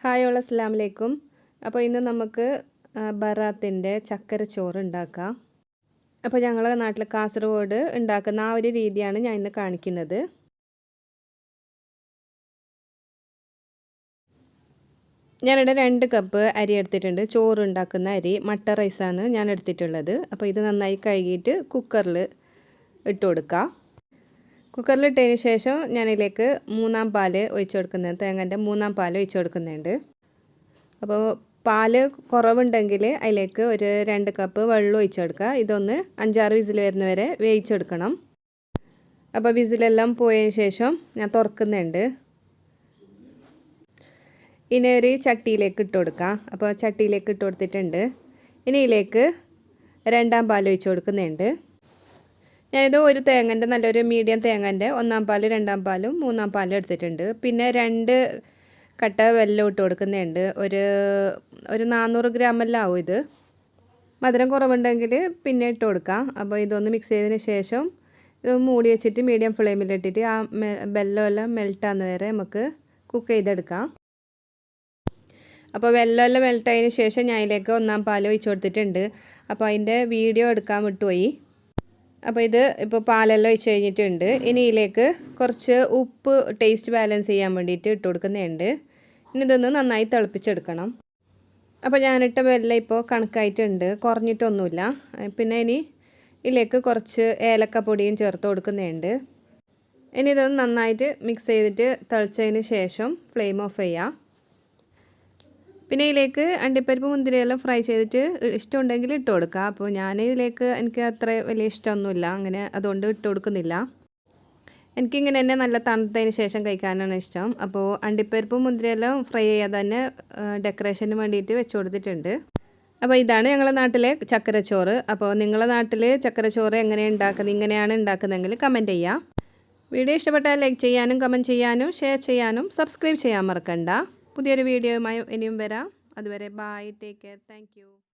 Hi all അസ്സലാമു അലൈക്കും. അപ്പോൾ ഇന്ന് നമുക്ക് ബറാത്തിൻ്റെ ചക്കര ചോറ് ഉണ്ടാക്കാം. അപ്പോൾ ഞങ്ങളുടെ നാട്ടിൽ കാസർഗോഡ് ഉണ്ടാക്കുന്ന ആ ഒരു രീതിയാണ് ഞാൻ ഇന്ന് കാണിക്കുന്നത്. ഞാനിവിടെ 2 കപ്പ് അരി എടുത്തിട്ടുണ്ട്. ചോറ് ഉണ്ടാക്കുന്ന അരി മട്ട റൈസാണ് ഞാൻ എടുത്തിട്ടുള്ളത്. അപ്പോൾ ഇത് നന്നായി കഴുകിയിട്ട് കുക്കറിൽ ഇട്ട് കൊടുക്കാം. കുക്കറിലിട്ടതിന് ശേഷം ഞാനിതിലേക്ക് 3-ാം പാല് ഒഴിച്ചു കൊടുക്കുന്നുണ്ട്. തേങ്ങൻ്റെ 3-ാം പാൽ ഒഴിച്ചു കൊടുക്കുന്നുണ്ട്. അപ്പോൾ പാല് കുറവുണ്ടെങ്കിൽ അതിലേക്ക് ഒരു 2 കപ്പ് വെള്ളം ഒഴിച്ചെടുക്കുക. ഇതൊന്ന് 5-6 വിസിൽ വരുന്നവരെ വേവിച്ചെടുക്കണം. അപ്പോൾ വിസിലെല്ലാം പോയതിന് ശേഷം ഞാൻ തുറക്കുന്നുണ്ട്. ഇനി ഒരു ചട്ടിയിലേക്ക് ഇട്ട് കൊടുക്കാം. അപ്പോൾ ചട്ടിയിലേക്ക് ഇട്ട് കൊടുത്തിട്ടുണ്ട്. ഇനി ഇതിലേക്ക് 2-ാം പാൽ ഒഴിച്ച് കൊടുക്കുന്നുണ്ട്. ഞാനിത് ഒരു തേങ്ങൻ്റെ നല്ലൊരു മീഡിയം തേങ്ങൻ്റെ 1-ാം പാലും 2-ാം പാലും 3-ാം പാലും എടുത്തിട്ടുണ്ട്. പിന്നെ 2 കട്ട വെല്ലം ഇട്ട് കൊടുക്കുന്നുണ്ട്. ഒരു 400 ഗ്രാമെല്ലാം ആവും ഇത്. മധുരം കുറവുണ്ടെങ്കിൽ പിന്നെ ഇട്ട് കൊടുക്കാം. അപ്പോൾ ഇതൊന്ന് മിക്സ് ചെയ്തതിന് ശേഷം ഇത് മൂടി വെച്ചിട്ട് മീഡിയം ഫ്ലെയിമിലിട്ടിട്ട് ആ വെല്ലമെല്ലാം മെൽട്ടാകുന്ന വരെ നമുക്ക് കുക്ക് ചെയ്തെടുക്കാം. അപ്പോൾ വെല്ലമെല്ലാം മെൽട്ടായതിന് ശേഷം ഞാൻ ഇതിലേക്ക് 1-ാം പാൽ ഒഴിച്ച് കൊടുത്തിട്ടുണ്ട്. അപ്പോൾ അതിൻ്റെ വീഡിയോ എടുക്കാൻ വിട്ടുപോയി. അപ്പോൾ ഇപ്പോൾ പാലെല്ലാം ഒഴിച്ച് കഴിഞ്ഞിട്ടുണ്ട്. ഇനി ഇതിലേക്ക് കുറച്ച് ഉപ്പ് ടേസ്റ്റ് ബാലൻസ് ചെയ്യാൻ വേണ്ടിയിട്ട് ഇട്ട് കൊടുക്കുന്നുണ്ട്. ഇനി ഇതൊന്ന് നന്നായി തിളപ്പിച്ചെടുക്കണം. അപ്പോൾ ഞാനിട്ട വെല്ലം ഇപ്പോൾ കണക്കായിട്ടുണ്ട്, കുറഞ്ഞിട്ടൊന്നുമില്ല. പിന്നെ ഇനി ഇതിലേക്ക് കുറച്ച് ഏലക്കപ്പൊടിയും ചേർത്ത് കൊടുക്കുന്നുണ്ട്. ഇനി ഇതൊന്ന് നന്നായിട്ട് മിക്സ് ചെയ്തിട്ട് തിളച്ചതിന് ശേഷം ഫ്ലെയിം ഓഫ് ചെയ്യാം. പിന്നെ ഇതിലേക്ക് അണ്ടിപ്പരിപ്പ് മുന്തിരിയെല്ലാം ഫ്രൈ ചെയ്തിട്ട് ഇഷ്ടമുണ്ടെങ്കിൽ ഇട്ട് കൊടുക്കുക. അപ്പോൾ എനിക്ക് അത്ര വലിയ ഇഷ്ടമൊന്നുമില്ല, അങ്ങനെ അതുകൊണ്ട് ഇട്ട് കൊടുക്കുന്നില്ല. എനിക്കിങ്ങനെ തന്നെ നല്ല തണുത്തതിന് ശേഷം കഴിക്കാനാണ് ഇഷ്ടം. അപ്പോൾ അണ്ടിപ്പരിപ്പും മുന്തിരിയെല്ലാം ഫ്രൈ ചെയ്യാതെ തന്നെ ഡെക്കറേഷന് വേണ്ടിയിട്ട് വെച്ച് കൊടുത്തിട്ടുണ്ട്. അപ്പോൾ ഇതാണ് ഞങ്ങളുടെ നാട്ടിലെ ചക്കരച്ചോറ്. അപ്പോൾ നിങ്ങളുടെ നാട്ടിൽ ചക്കരച്ചോറ് ഇങ്ങനെയാണ് ഉണ്ടാക്കുന്നതെങ്കിൽ കമൻറ്റ് ചെയ്യാം. വീഡിയോ ഇഷ്ടപ്പെട്ടാൽ ലൈക്ക് ചെയ്യാനും കമൻറ്റ് ചെയ്യാനും ഷെയർ ചെയ്യാനും സബ്സ്ക്രൈബ് ചെയ്യാൻ മറക്കണ്ട. പുതിയൊരു വീഡിയോയുമായി ഇനിയും വരാം. അതുവരെ bye, take care, thank U.